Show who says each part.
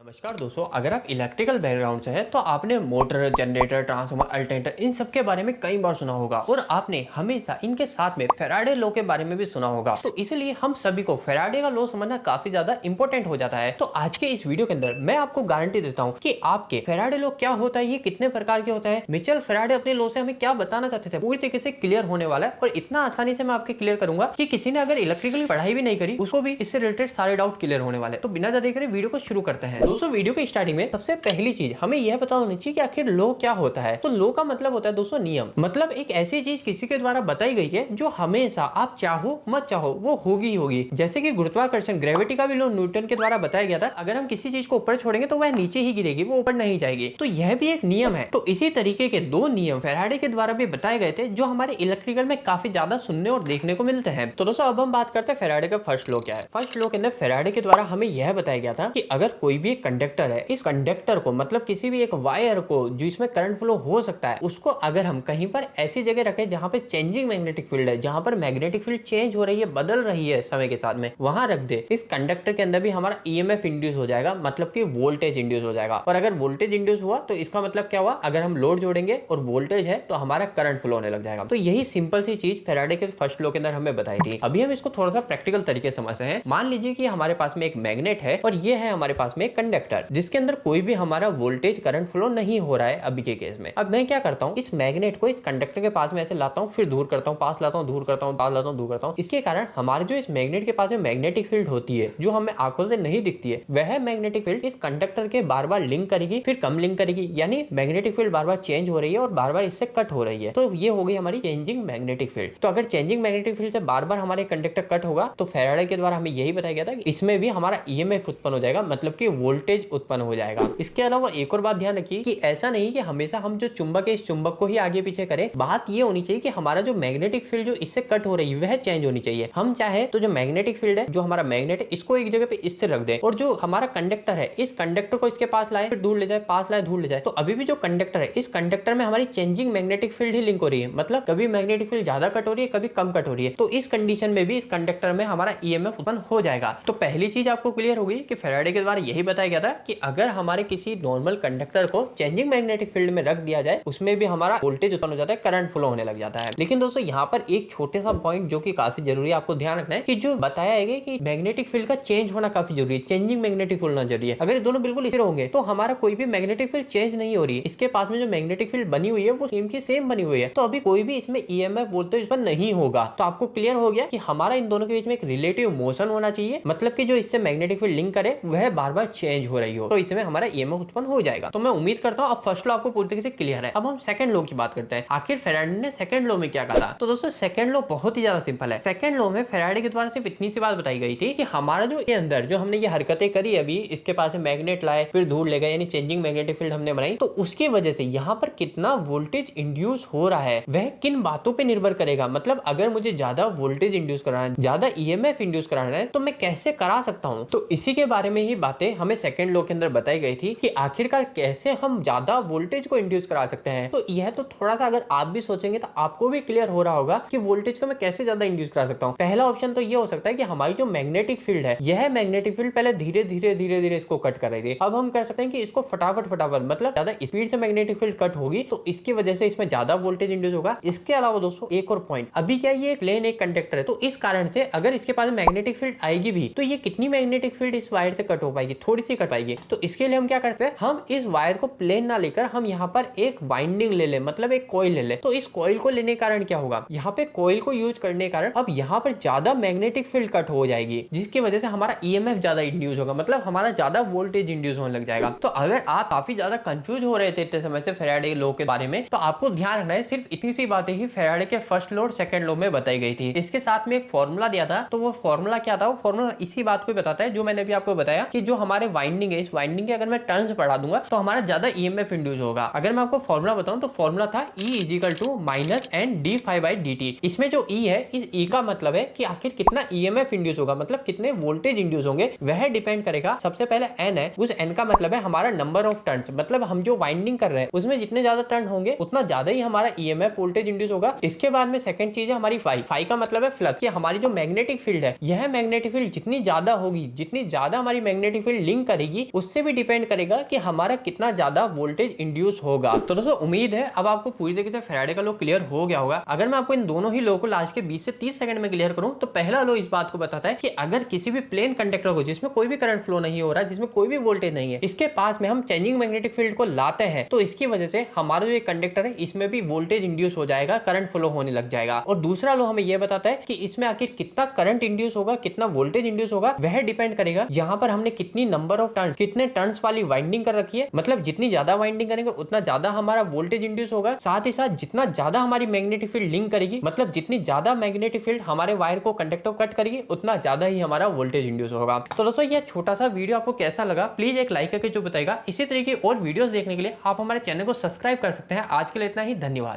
Speaker 1: नमस्कार दोस्तों, अगर आप इलेक्ट्रिकल बैकग्राउंड से हैं तो आपने मोटर, जनरेटर, ट्रांसफार्मर, अल्टरनेटर इन सब के बारे में कई बार सुना होगा और आपने हमेशा इनके साथ में फैराडे लॉ के बारे में भी सुना होगा। तो इसलिए हम सभी को फैराडे का लॉ समझना काफी ज्यादा इंपॉर्टेंट हो जाता है। तो आज के इस वीडियो के अंदर मैं आपको गारंटी देता हूँ कि आपके फैराडे लॉ क्या होता है, ये कितने प्रकार के होता है, मिचेल फैराडे अपने लॉ से हमें क्या बताना चाहते थे, पूरी तरीके से क्लियर होने वाला है। और इतना आसानी से मैं आपके क्लियर करूंगा कि किसी ने अगर इलेक्ट्रिकल पढ़ाई भी नहीं करी उसको भी इससे रिलेटेड सारे डाउट क्लियर होने वाले। तो बिना ज्यादा करे वीडियो को शुरू करते हैं। दोस्तों, वीडियो के स्टार्टिंग में सबसे पहली चीज हमें यह पता होनी चाहिए कि आखिर लॉ क्या होता है। तो लॉ का मतलब होता है दोस्तों नियम, मतलब एक ऐसी चीज किसी के द्वारा बताई गई है जो हमेशा आप चाहो मत चाहो वो होगी ही होगी। जैसे कि गुरुत्वाकर्षण, ग्रेविटी का भी लॉ न्यूटन के द्वारा बताया गया था, अगर हम किसी चीज को ऊपर छोड़ेंगे तो वह नीचे ही गिरेगी, वो ऊपर नहीं जाएगी। तो यह भी एक नियम है। तो इसी तरीके के दो नियम फैराडे के द्वारा भी बताए गए थे जो हमारे इलेक्ट्रिकल में काफी ज्यादा सुनने और देखने को मिलते हैं। तो दोस्तों, अब हम बात करते हैं फैराडे का फर्स्ट लॉ क्या है। फर्स्ट लॉ के अंदर फैराडे के द्वारा हमें यह बताया गया था कि अगर कोई भी एक कंडक्टर है, इस कंडक्टर को मतलब किसी भी एक वायर को जो इसमें करंट फ्लो हो सकता है, उसको अगर हम कहीं पर ऐसी जगह रखें जहां पे चेंजिंग मैग्नेटिक फील्ड है, जहां पर मैग्नेटिक फील्ड चेंज हो रही है, बदल रही है समय के साथ में, वहां रख दे, इस कंडक्टर के अंदर भी हमारा ईएमएफ इंड्यूस हो जाएगा, मतलब कि वोल्टेज इंड्यूस हो जाएगा। और अगर वोल्टेज इंड्यूस हुआ तो इसका मतलब क्या हुआ, अगर हम लोड जोड़ेंगे और वोल्टेज है तो हमारा करंट फ्लो होने लग जाएगा। तो यही सिंपल सी चीज फैराडे के फर्स्ट लॉ के अंदर हमें बताई थी। अभी हम इसको थोड़ा सा प्रैक्टिकल तरीके से समझते हैं। मान लीजिए कि हमारे पास में एक मैग्नेट है और ये है हमारे पास में एक कंडक्टर जिसके अंदर कोई भी हमारा वोल्टेज करंट फ्लो नहीं हो रहा है अभी के केस में। अब मैं क्या करता हूँ, इस मैग्नेट को इस कंडक्टर के पास में ऐसे लाता हूँ, फिर दूर करता हूँ, पास लाता हूँ, दूर करता हूँ, पास लाता हूँ, दूर करता हूँ। इसके कारण हमारे जो इस मैग्नेट के पास में मैग्नेटिक फील्ड होती है जो हमें आंखों से नहीं दिखती है, वह मैग्नेटिक फील्ड इस कंडक्टर के बार बार लिंक करेगी, फिर कम लिंक करेगी, यानी मैग्नेटिक फील्ड बार बार चेंज हो रही है और बार बार इससे कट हो रही है। तो ये हो गई हमारी चेंजिंग मैग्नेटिक फील्ड। तो अगर चेंजिंग मैग्नेटिक फील्ड से बार बार हमारे कंडक्टर कट होगा तो फैराडे के द्वारा हमें यही बताया गया था कि इसमें भी हमारा ईएमएफ उत्पन्न हो जाएगा, मतलब कि वोल्टेज उत्पन्न हो जाएगा। इसके अलावा एक और बात ध्यान रखिए कि ऐसा नहीं कि हमेशा हम जो चुंबक है इस चुंबक को ही आगे पीछे करें। बात ये होनी चाहिए कि हमारा जो मैग्नेटिक फील्ड जो इससे कट हो रही है वह चेंज होनी चाहिए। हम चाहे तो जो मैग्नेटिक फील्ड है, जो हमारा मैग्नेट है, इसको एक जगह पे इससे रख दें और जो हमारा कंडक्टर है इस कंडक्टर को इसके पास लाए, फिर दूर ले जाए, पास लाए, दूर ले जाए, तो अभी भी जो कंडक्टर है इस कंडक्टर में हमारी चेंजिंग मैग्नेटिक फील्ड ही लिंक हो रही है। मतलब कभी मैग्नेटिक फील्ड ज्यादा कट हो रही है, कभी कम कट हो रही है। तो इस कंडीशन में भी इस कंडक्टर में हमारा ईएमएफ उत्पन्न हो जाएगा। तो पहली चीज आपको क्लियर हो गई कि फैराडे के द्वारा यही बताया गया था कि अगर हमारे किसी नॉर्मल कंडक्टर को चेंजिंग मैग्नेटिक फील्ड में रख दिया जाए उसमें भी हमारा वोल्टेज उत्पन्न हो जाता है, करंट फ्लो होने लग जाता है। लेकिन दोस्तों, यहाँ पर एक छोटे सा पॉइंट जो कि काफी जरूरी है, आपको ध्यान रखना है कि जो बताया है कि मैग्नेटिक फील्ड का चेंज होना काफी जरूरी है, चेंजिंग मैग्नेटिक फील्ड होना जरूरी है। अगर दोनों बिल्कुल इसी होंगे तो हमारा कोई भी मैग्नेटिक फील्ड चेंज नहीं हो रही है, इसके पास में जो मैग्नेटिक फील्ड बनी हुई है वो सेम की सेम बनी हुई है, तो अभी कोई भी इसमें ईएमएफ वोल्टेज उत्पन्न नहीं होगा। तो आपको क्लियर हो गया कि हमारा इन दोनों के बीच में एक रिलेटिव मोशन होना चाहिए, मतलब कि जो इससे मैग्नेटिक फील्ड लिंक करे वह बार बार चेंज हो रही हो, तो इसमें हमारा ईएमएफ उत्पन्न हो जाएगा। तो मैं उम्मीद करता हूं अब फर्स्ट लॉ आपको पूरी तरीके से क्लियर है। अब हम सेकंड लॉ की बात करते हैं। आखिर फैराडे ने सेकंड लॉ में क्या कहा था। तो दोस्तों, सेकंड लॉ बहुत ही ज्यादा सिंपल है। सेकंड लॉ में फैराडे के द्वारा सिर्फ इतनी सी बात बताई गई थी कि हमारा जो ये अंदर जो हमने ये हरकतें करी, अभी इसके पास मैग्नेट लाए फिर दूर ले गए, यानी चेंजिंग मैग्नेटिक फील्ड हमने बनाई, तो उसकी वजह से यहाँ पर कितना वोल्टेज इंड्यूस हो रहा है वह किन बातों पर निर्भर करेगा। मतलब अगर मुझे ज्यादा वोल्टेज इंड्यूस कराना है, ज्यादा ईएमएफ इंड्यूस कराना है, तो मैं कैसे करा सकता हूँ। तो इसी के बारे में ही बातें हमें सेकंड लॉ के अंदर बताई गई थी कि आखिरकार कैसे हम ज्यादा वोल्टेज को इंड्यूस करा सकते हैं। तो यह तो थोड़ा सा अगर आप भी सोचेंगे तो आपको भी क्लियर हो रहा होगा कि वोल्टेज को मैं कैसे ज्यादा इंड्यूस करा सकता हूँ। पहला ऑप्शन तो यह हो सकता है कि हमारी जो मैग्नेटिक फील्ड है, यह मैग्नेटिक फील्ड पहले धीरे धीरे धीरे धीरे इसको कट कर रही थी, अब हम कह सकते हैं कि इसको फटाफट फटाफट मतलब ज्यादा स्पीड से मैग्नेटिक फील्ड कट होगी, तो इसकी वजह से इसमें ज्यादा वोल्टेज इंड्यूस होगा। इसके अलावा दोस्तों एक और पॉइंट, अभी क्या ये प्लेन एक कंडक्टर है, तो इस कारण से अगर इसके पास मैग्नेटिक फील्ड आएगी भी तो ये कितनी मैग्नेटिक फील्ड इस वायर से कट हो पाएगी, थोड़ी सी कट पाएगी। तो इसके लिए हम क्या करते हैं, हम इस वायर को प्लेन ना लेकर हम यहाँ पर एक वाइंडिंग ले ले, मतलब एक कॉइल ले ले। तो इस कॉइल को लेने के कारण क्या होगा, यहाँ पे कॉइल को यूज करने के कारण अब यहाँ पर ज्यादा मैग्नेटिक फील्ड कट हो जाएगी, जिसकी वजह से हमारा ईएमएफ ज्यादा इंड्यूस होगा, मतलब हमारा ज्यादा वोल्टेज इंड्यूस होने लग जाएगा। तो अगर आप काफी ज्यादा कंफ्यूज हो रहे थे इतने समय से फैराडे लॉ के बारे में, तो आपको ध्यान रखना है सिर्फ इतनी सी बातें ही फैराडे के फर्स्ट लॉ और सेकंड लॉ में बताई गई थी। इसके साथ में एक फॉर्मूला दिया था, तो वो फॉर्मूला क्या था, वो फॉर्मूला इसी बात को बताता है जो मैंने अभी आपको बताया कि जो हमारे वाइंडिंग है, इस वाइंडिंग के अगर मैं टर्न्स बढ़ा दूंगा तो हमारा ज्यादा ईएमएफ इंड्यूस होगा। अगर मैं आपको फॉर्मूला बताऊं तो फॉर्मूला था E is equal to minus N D five by D T. इसमें जो E है, इस E का मतलब है कि आखिर कितना ईएमएफ इंड्यूस होगा, मतलब कितने वोल्टेज इंड्यूस होंगे, वह डिपेंड करेगा। सबसे पहले N है, उस N का मतलब है हमारा नंबर ऑफ टर्न्स, मतलब हम जो वाइंडिंग कर रहे हैं उसमें जितने ज्यादा टर्न होंगे उतना ज्यादा ही हमारा ईएमएफ वोल्टेज इंड्यूस होगा। इसके बाद में सेकंड चीज है हमारी फाई। फाई का मतलब है फ्लक्स, हमारी जो मैग्नेटिक फील्ड है, यह मैग्नेटिक फील्ड जितनी ज्यादा होगी, जितनी ज्यादा हमारी मैग्नेटिक फील्ड लिंक करेगी उससे भी डिपेंड करेगा कि हमारा कितना ज्यादा वोल्टेज इंड्यूस होगा। तो दोस्तों उम्मीद है अब आपको पूरी तरीके से फैराडे का लॉ क्लियर हो गया होगा। अगर मैं आपको इन दोनों ही लॉ को लास्ट के 20 से 30 सेकंड में क्लियर करूं तो पहला लॉ इस बात को बताता है कि अगर किसी भी प्लेन कंडक्टर को जिसमें कोई भी करंट फ्लो नहीं हो रहा, जिसमें कोई भी वोल्टेज नहीं है, इसके पास में हम चेंजिंग मैग्नेटिक फील्ड को लाते हैं तो इसकी वजह से हमारा जो ये कंडक्टर है इसमें भी वोल्टेज इंड्यूस हो जाएगा, करंट फ्लो होने लग जाएगा। और दूसरा लॉ हमें यह बताता है कि इसमें आखिर कितना करंट इंड्यूस होगा, कितना वोल्टेज इंड्यूस होगा, वह डिपेंड करेगा यहाँ पर हमने कितनी नंबर ऑफ टर्न्स, कितने टर्न्स वाली वाइंडिंग कर रखी है। मतलब जितनी ज्यादा वाइंडिंग करेंगे उतना ज्यादा हमारा वोल्टेज इंड्यूस होगा। साथ ही साथ जितना ज्यादा हमारी मैग्नेटिक फील्ड लिंक करेगी, मतलब जितनी ज्यादा मैग्नेटिक फील्ड हमारे वायर को कंडक्टर कट करेगी, उतना ज्यादा ही हमारा वोल्टेज इंड्यूस होगा। तो दोस्तों ये छोटा सा वीडियो आपको कैसा लगा प्लीज एक लाइक करके जो बताएगा। इसी तरीके और वीडियोस देखने के लिए आप हमारे चैनल को सब्सक्राइब कर सकते हैं। आज के लिए इतना ही, धन्यवाद।